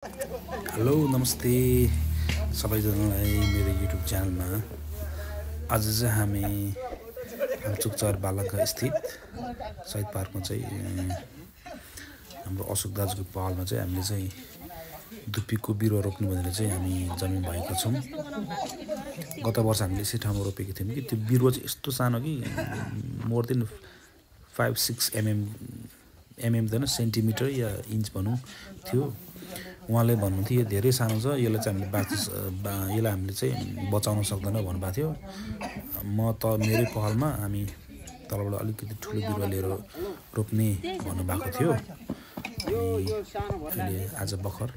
Hello नमस्ते सबैजनालाई मेरो युट्युब च्यानलमा। आज चाहिँ हामी चुकचर बालखा स्थित शहीद पार्कमा चाहिँ हाम्रो अशोक दाजुको पहलमा चाहिँ हामीले चाहिँ दुप्पीको बिरुवा रोप्नु भनेर चाहिँ हामी जमिन भएका छौँ। गत वर्ष हामीले यसै ठाउँमा रोपेको थियौँ कि त्यो बिरुवा चाहिँ यस्तो सानो कि मोर देन 5-6 mm त सेन्टिमिटर या इन्च भनौँ थियो। उहाँले भन्नुहुन्थ्यो यो धेरै सानो छ, यसलाई चाहिँ यसलाई हामीले चाहिँ बचाउन सक्दैन भन्नुभएको थियो। म त मेरै पहलमा हामी तलबाट अलिकति ठुलो बिरुवा लिएर रोप्ने भन्नुभएको थियो। अहिले आज भर्खर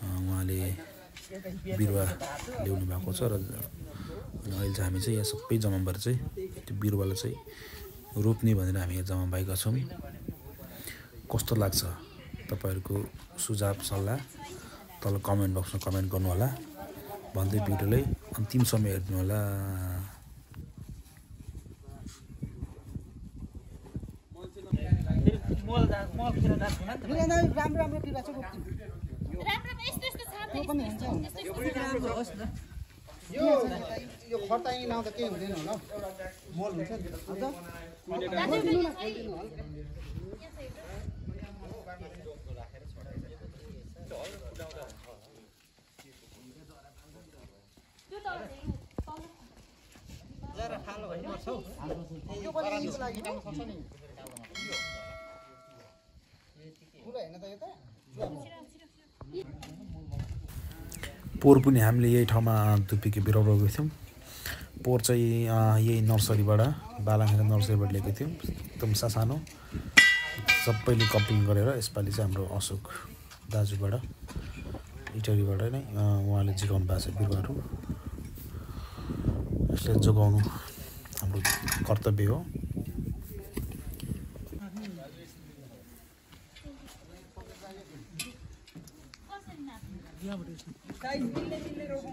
उहाँले बिरुवा ल्याउनु भएको छ र अहिले चाहिँ हामी चाहिँ यहाँ सबै जम्मा भएर चाहिँ त्यो बिरुवालाई चाहिँ रोप्ने भनेर हामी यहाँ जम्मा भएका छौँ। कस्तो लाग्छ तपाईहरुको सुझाव सल्लाह तल कमेन्ट बक्समा कमेन्ट गर्नु होला भन्दै भिडियोलाई अन्तिमसम्म हेर्नु होला। यो खर्ताइ लाउँदा के हुँदैन होला मल हुन्छ नि जरा खालो हैन पर्छ यो पनि यसको लागि काम सक्छ नि पुरा हैन त यो त पोहोर पनि हामीले यही ठाउँमा दुप्पीको बिरुवा रोपेको थियौँ। पोहोर चाहिँ यही नर्सरीबाट बालाङका नर्सरीबाट ल्याएको थियौँ। एकदम सानो सबैले कम्प्लेन गरेर यसपालि चाहिँ हाम्रो अशोक दाजुबाट इटरीबाट नै उहाँले जिराउनु भएको छ बिरुवाहरू। यसलाई जोगाउनु हाम्रो कर्तव्य हो।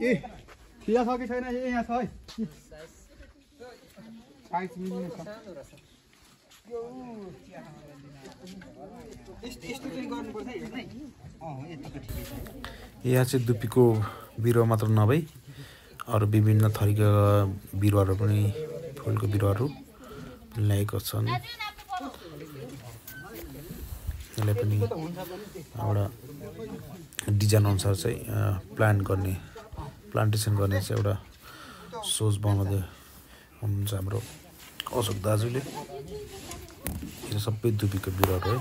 ए यहाँ छ कि छैन यहाँ छ है साइज मिल्ने छ यहाँ चाहिँ दुप्पीको बिरुवा मात्र नभई अरू विभिन्न थरीका बिरुवाहरू पनि फुलको बिरुवाहरू ल्याएको छन्। यसलाई पनि एउटा डिजाइन अनुसार चाहिँ प्लान्टेसन गर्ने चाहिँ एउटा सोच बनाउँदै हुनुहुन्छ हाम्रो अशोक दाजुले। यो सबै दुप्पीको बिरुवाहरू है।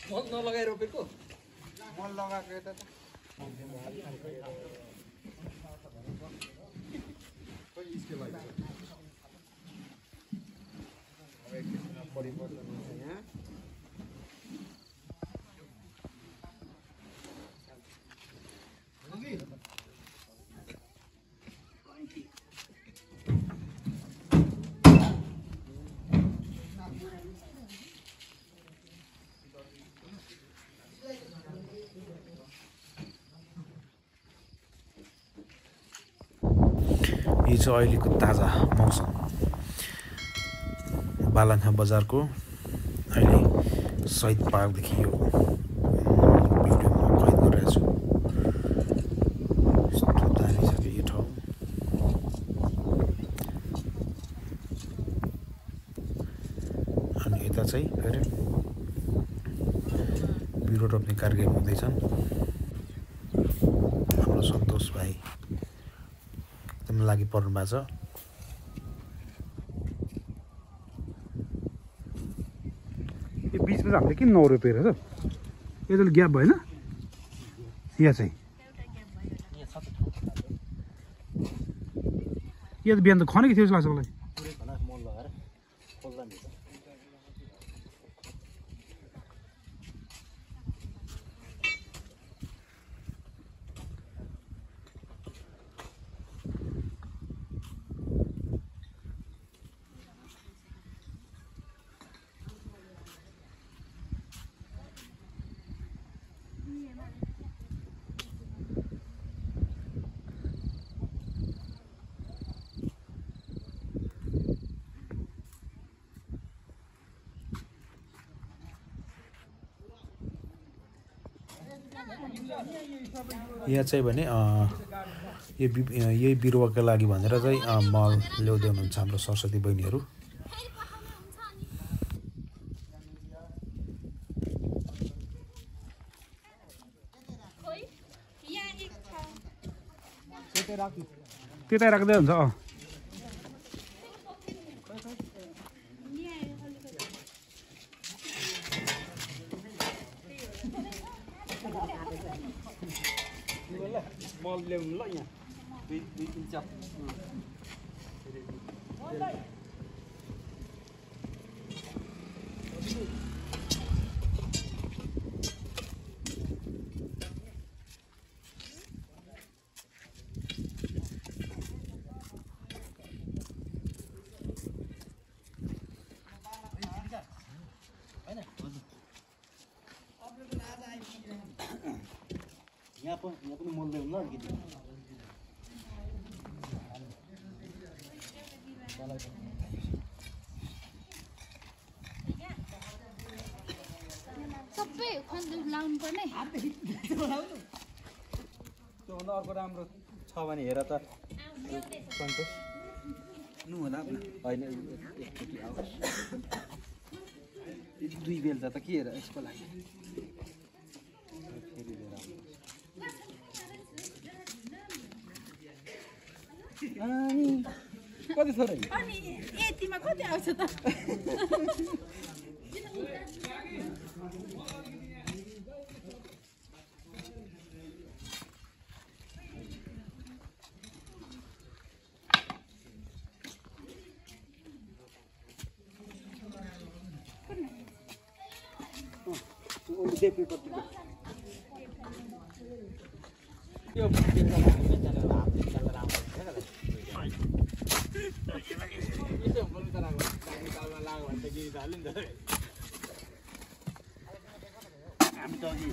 मल नलगाइ रोपेको मल लगाएको यता त परिवर्तन हुन्छ यहाँ यो चाहिँ अहिलेको ताजा मौसम बालाङखा बजारको। अहिले शहीद पार्कदेखि यो भिडियोमा कैद गरिरहेको छु। यस्तो दामी छ कि यो ठाउँ। अनि यता चाहिँ फेरि बिरुवा रोप्ने कार्यक्रम हुँदैछन्। हाम्रो सन्तोष भाइ एकदम लागि पर्नु भएको छ। यो बिचमा चाहिँ हामीले किन नरोपेर छ यो त ग्याप भएन यहाँ चाहिँ यो त बिहान त खनेको थियो जस्तो लाग्छ मलाई। यहाँ चाहिँ भने यही बिरुवाको लागि भनेर चाहिँ मल ल्याउँदै हुनुहुन्छ हाम्रो सरस्वती बहिनीहरू। त्यतै राख्दै हुन्छ। मल ल्याउनु ल यहाँ दुई तिन चाप यहाँ पनि मल ल्याउनु ल अलिकति सबै लाउनु पर्ने। त्योभन्दा अर्को राम्रो छ भने हेर त सन्तोष नु होला होइन एकचोटि आओस् दुई बेलचा त के हेर यसको लागि कति छ र अनि यतिमा कति आउँछ त? हामी त अघि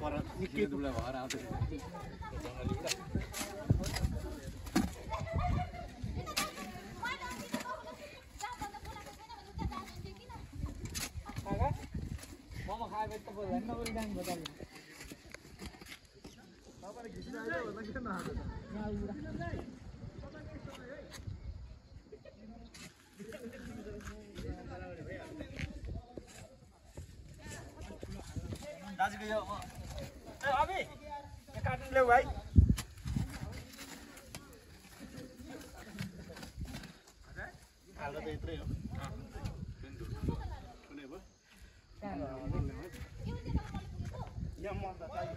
पर निकै दुब्ला भएर आउँथ्यो मोमो खाएको त बोल्दैन नबोली जानु भयो तपाईले घिसिरायो भन्दा के नहाल्यो दाजुको यो अबे यो कार्टुन ल्याऊ भाइ हाल्दा त यत्रै हो कुनै भयो यहाँ मल त चाहियो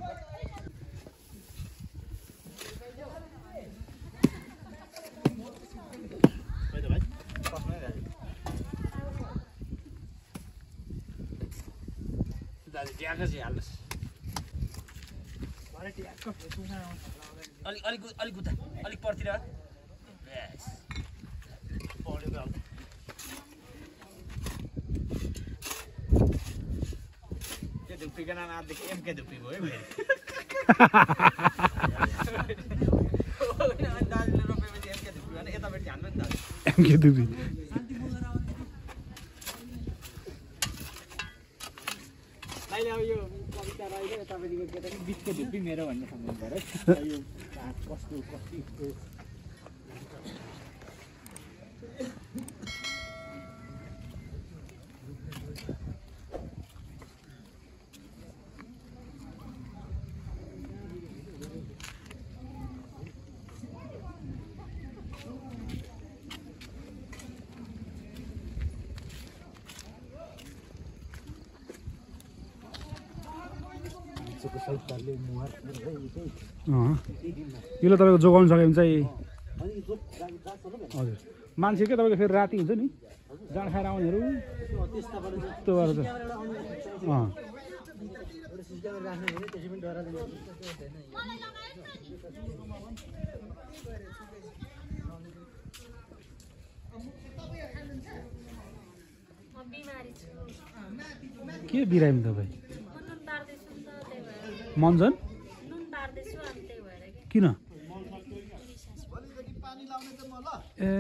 अलिक उता अलिक पर्तिर त्यो धुप्पीको नाम आजदेखि एमके धुप्पी भयो फेरि दाजुले रोपेपछि एमके धुप्पी भने यतापट्टि हाल्नु नि दाजु एमके धुप्पी अहिले अब यो कविता राईले तपाईँको केटा बिचको धुप्पी मेरो भन्ने सम्झनु पऱ्यो यो कस्तो कस्तो यसले तपाईँको जोगाउनु सक्यो भने चाहिँ हजुर मान्छे के तपाईँको फेरि राति हुन्छ नि जाँड खाएर आउनेहरू त्यस्तो गरेर के बिरामी तपाईँ मन्जन किन ए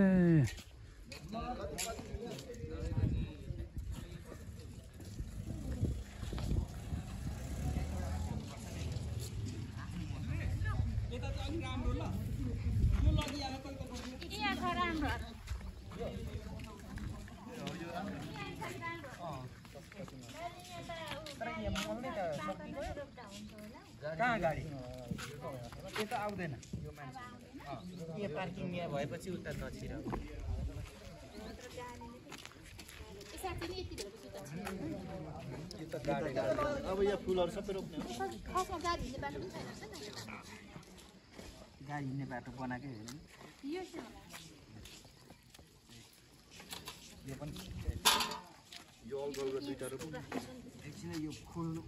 यहाँ घर राम्रो कहाँ गाडी यता आउँदैन यो मान्छे यहाँ पार्किङ यहाँ भएपछि उता नछिर अब यहाँ फुलहरू सबै रोप्ने हो गाडी हिँड्ने बाटो बनाएकै होइन यो पनि यो अलगलको दुईटा रोप एकछिन यो खोल्नु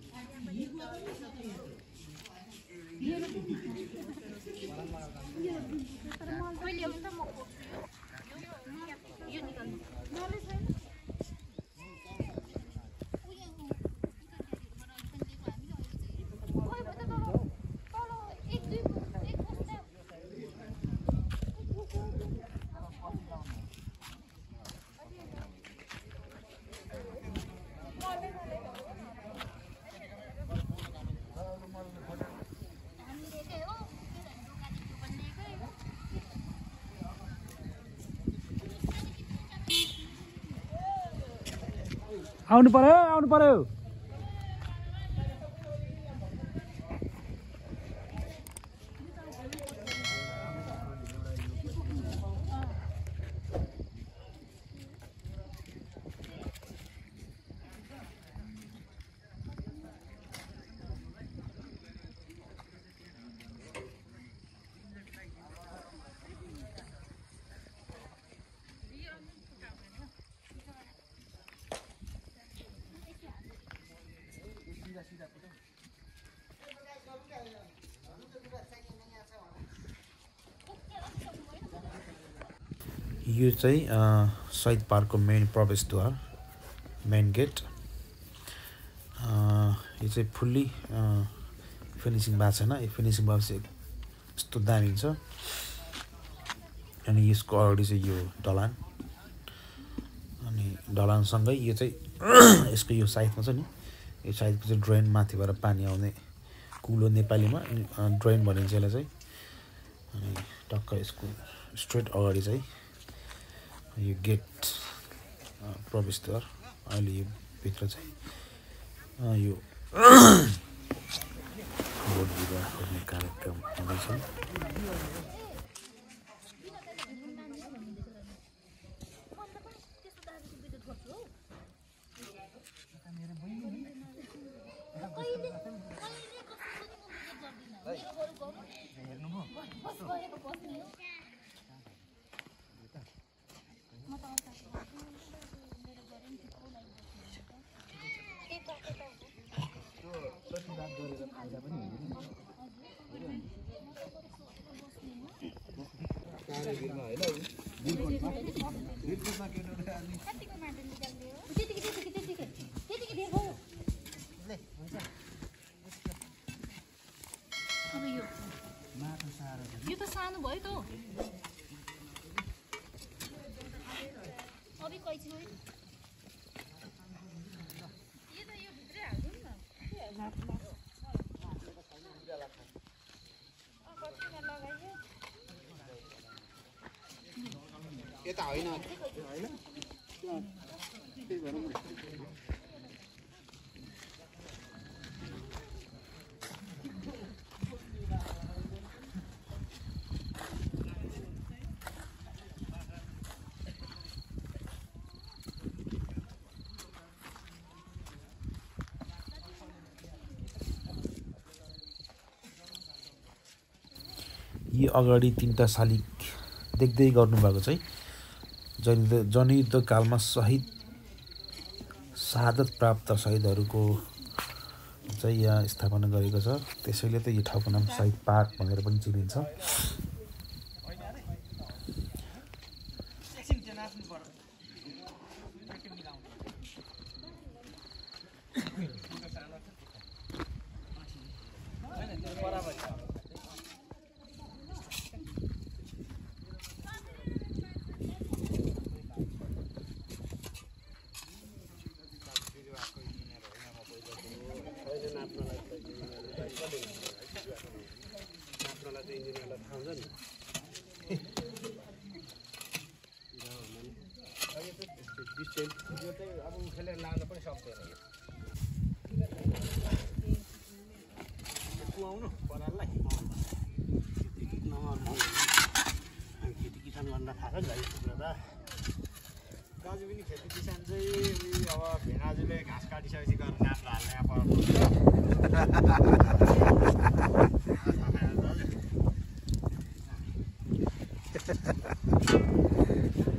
आउनु पर्यो यो चाहिँ शहीद पार्कको मेन प्रवेशद्वार मेन गेट यो चाहिँ फुल्ली फिनिसिङ भएको छैन यो फिनिसिङ भएपछि यस्तो दामी हुन्छ अनि यसको अगाडि चाहिँ यो ढलान अनि ढलानसँगै यो चाहिँ यसको यो साइडमा छ नि यो साइडको चाहिँ ड्रेन माथिबाट पानी आउने कुलो नेपालीमा ड्रेन भनिन्छ यसलाई चाहिँ अनि टक्क यसको स्ट्रेट अगाडि चाहिँ यो गेट प्रवेशद्वार अहिले यो भित्र चाहिँ यो बोट बिरुवा गर्ने कार्यक्रम हुँदैछ यो त सानो भयो त अभी कैची हो यो त यो भित्रै हाल्नु न कतिमा लगाइयो यता होइन होइन त्यही भनौँ न यो अगाडि 3टा शालिग देख्दै गर्नुभएको चाहिँ जनयुद्ध कालमा शहादत प्राप्त शहीदहरूको चाहिँ यहाँ स्थापना गरेको छ त्यसैले त यो ठाउँको नाम शहीद पार्क भनेर पनि चिनिन्छ कुहाउनु पराललाई खेती किसान गर्न थाहा छ नि कुरा त दाजु पनि खेती किसान चाहिँ अब भेनाजुले घाँस काटिसकेपछि गएर नाम हाल्ने अब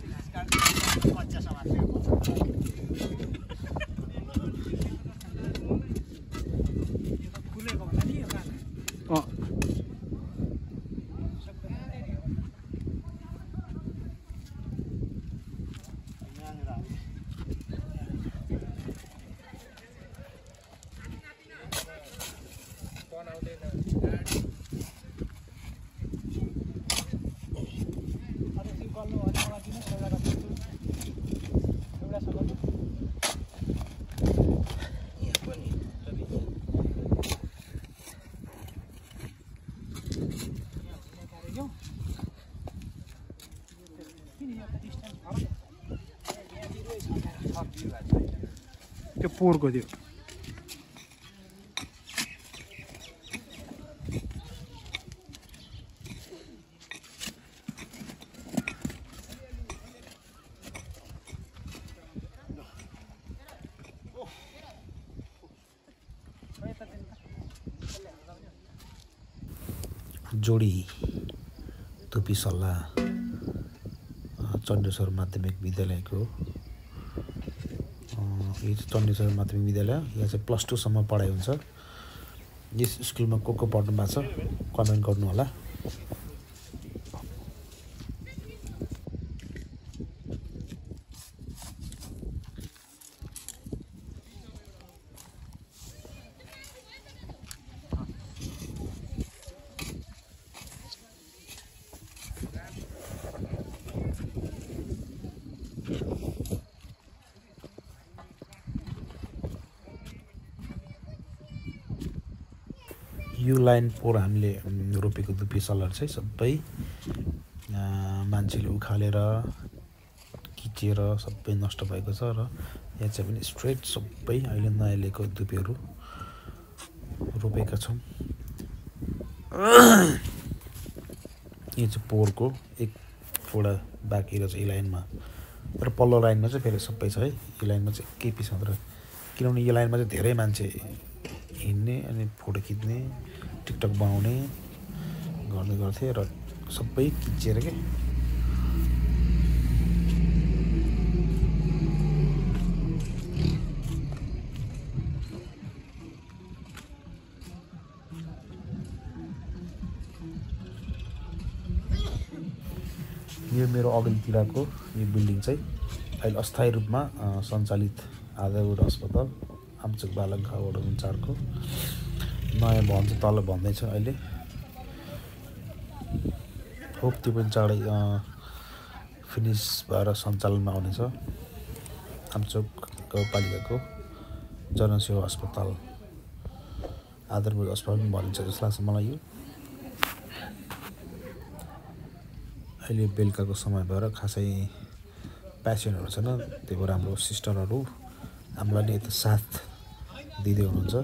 घाँस काट्ने कच्चा समाज फुलेको होला नि यो अँ त्यो पोहोरको त्यो जोडी तुपी सल्लाह चण्डेश्वर माध्यमिक विद्यालयको यो चाहिँ चण्डेश्वर माध्यमिक विद्यालय यहाँ चाहिँ +2 सम्म पढाइ हुन्छ। यस स्कुलमा को पढ्नु भएको छ कमेन्ट गर्नु होला। यो लाइन पोहोर हामीले रोपेको दुपी सल्लाह चाहिँ सबै मान्छेले उखालेर किचेर सबै नष्ट भएको छ र यहाँ चाहिँ पनि स्ट्रेट सबै अहिले नयाँ ल्याएको दुपीहरू रोपेका छौँ। यो चाहिँ पोहोरको एक फोडा बाँकी रहेछ यो लाइनमा, तर पल्लो लाइनमा चाहिँ फेरि सबै छ है। यो लाइनमा चाहिँ केही पिस मात्र, किनभने यो लाइनमा चाहिँ धेरै मान्छे हिँड्ने अनि फोटो खिच्ने टिकटक बनाउने गर्ने गर्थे र सबै खिचेर के यो मेरो अगाडितिरको यो बिल्डिङ चाहिँ अहिले अस्थायी रूपमा सञ्चालित आधारभूत अस्पताल आमचोक बालक वडा 4 को नयाँ भवन चाहिँ तल भन्दैछ अहिले। होप त्यो पनि चाँडै फिनिस भएर सञ्चालनमा आउनेछ। आमचोक गाउँपालिकाको जनसेवा अस्पताल आधारभूत अस्पताल पनि भनिन्छ जस्तो लाग्छ मलाई। यो अहिले बेलुकाको समय भएर खासै पेसेन्टहरू छैन, त्यही भएर हाम्रो सिस्टरहरू हामीलाई नै यता साथ दिँदै हुनुहुन्छ।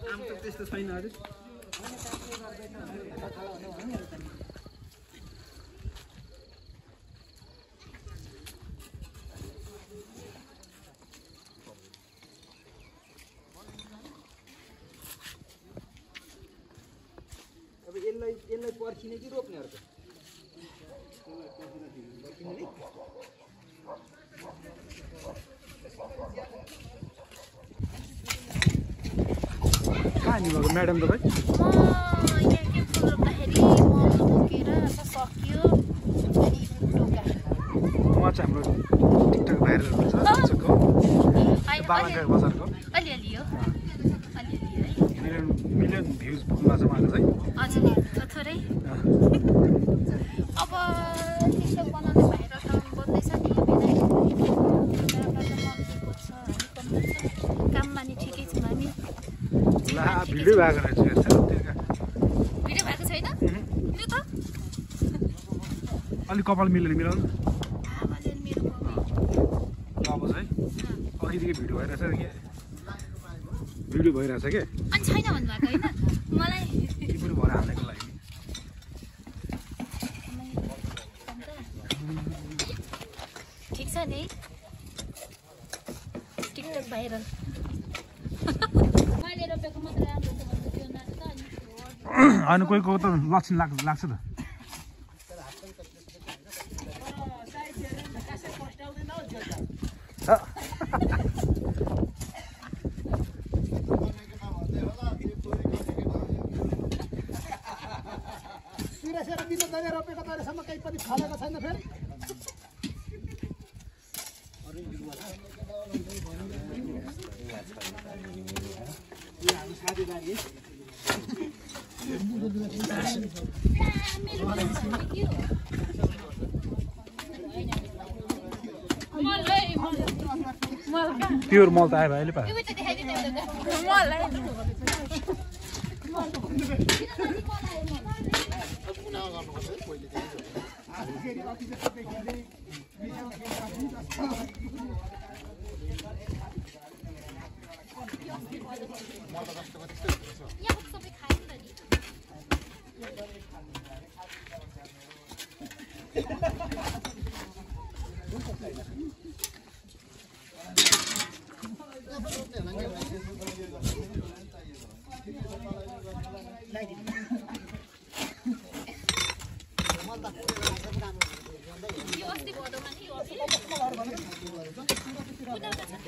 आम त त्यस्तो छैन अरे अब यसलाई पर्खिने कि रोप्ने अर्को कहाँ नि भएको म्याडम तपाईँ यहाँ के फुल रोप्दाखेरि मल बोकेर सक्यो अनि टोका उहाँ चाहिँ हाम्रो टिकटक भाइरल हुन्छ आजको बालाघाट बजारको अलिअलि हो अलिअलि है मिलियन भ्युज पुग्नु छ उहाँको चाहिँ हजुर नि थोरै अब टिकटक बनाउने भएर त बन्दैछ नि काममा नि ठिकै छौँ हामी ला भिडियो भएको रहेछ भिडियो भएको छैन त्यो त अलिक कपाल मिलेन मिलाउनु आमाले मेरो अब चाहिँ अघिदेखि भिडियो भइरहेछ के भिडियो भइरहेछ के अनि छैन भन्नुभएको होइन मलाई टिप्पणी भएर हालेको लागि ठिक छ नि टिकटक भाइरल मैले रोपेको मात्र राम्रो छ भन्दा त्यो नाच्छ अनि होइन कोही कोही त लक्षण लाग्छ त रोपेको त अहिलेसम्म केही पनि फलेको छैन फेरि साथीदारी प्योर मल त आयो भाइ अहिले पा सबै खायो नि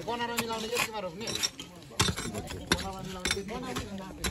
बनाएर मिलाउने यतिमा रोप्ने बनाएर मिलाउने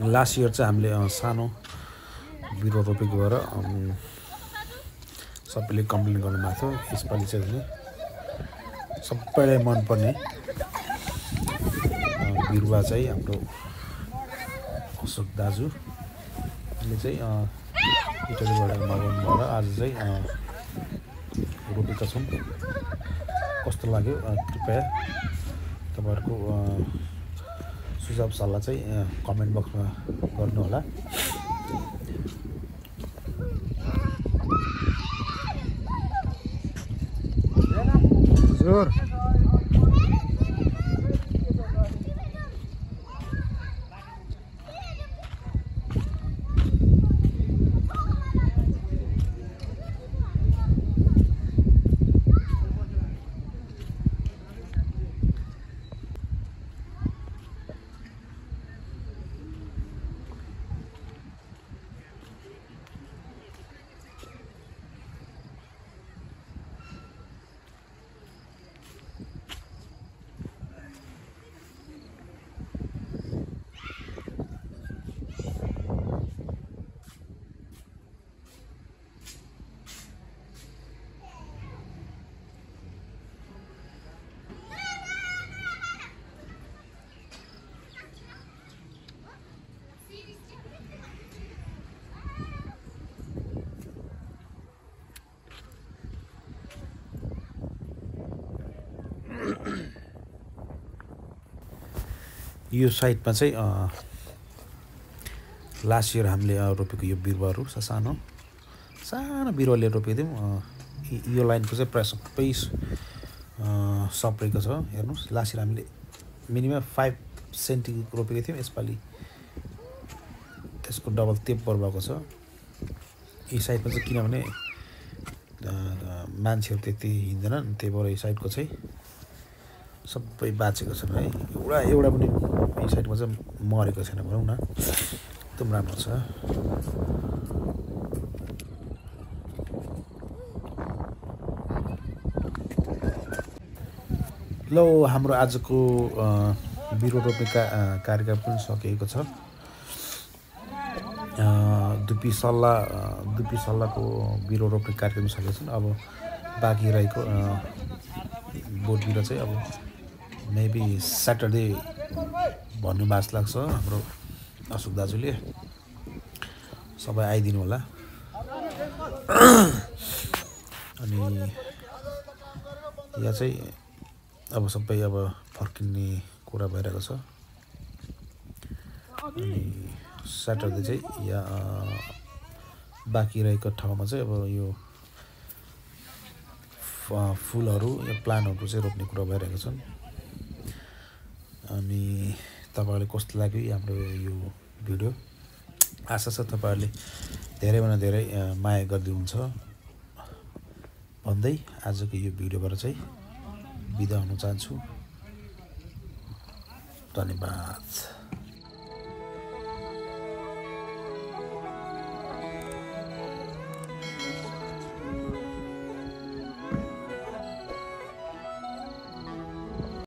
लास्ट इयर चाहिँ हामीले सानो बिरुवा रोपेको भएर सबैले कम्प्लेन गर्नुभएको थियो। यसपालि चाहिँ सबैलाई मनपर्ने बिरुवा चाहिँ हाम्रो अशोक दाजुले चाहिँ इटलीबाट मगाउनु भएर आज चाहिँ रोपेका छौँ। कस्तो लाग्यो कृपया तपाईँहरूको सुझाव सल्लाह चाहिँ कमेन्ट बक्समा गर्नुहोला। हजुर यो साइडमा चाहिँ लास्ट इयर हामीले रोपेको यो बिरुवाहरू सानो सानो बिरुवा लिएर रोपेको थियौँ। यो लाइनको चाहिँ प्रायः सबै सप्रेको छ। हेर्नुहोस् लास्ट इयर हामीले मिनिमम 5 सेन्टी रोपेको थियौँ। यसपालि त्यसको डबल तेब्बर भएको छ। यो साइडमा चाहिँ किनभने मान्छेहरू त्यति हिँड्दैनन्, त्यही भएर यो साइडको चाहिँ सबै बाँचेको छन् है। एउटा पनि यो साइडमा चाहिँ मरेको छैन भनौँ न, एकदम राम्रो छ। ल हाम्रो आजको बिरुवा रोप्ने कार्यक्रम पनि सकिएको छ। दुपी सल्लाहको बिरुवा रोप्ने कार्यक्रम सकेको छ। अब बाँकी रहेको बोट बिरुवा चाहिँ अब मेबी स्याटरडे भन्नु बास लाग्छ हाम्रो अशोक दाजुले। सबै आइदिनु होला। अनि यहाँ चाहिँ अब सबै अब फर्किने कुरा भइरहेको छ। अनि स्याटरडे चाहिँ यहाँ बाँकी रहेको ठाउँमा चाहिँ अब यो फुलहरू या प्लान्टहरू चाहिँ रोप्ने कुरा भइरहेको छन्। अनि तपाईँहरूले कस्तो लाग्यो हाम्रो यो भिडियो? आशा छ तपाईँहरूले धेरैभन्दा धेरै माया गरिदिनुहुन्छ भन्दै आजको यो भिडियोबाट चाहिँ बिदा हुन चाहन्छु। धन्यवाद।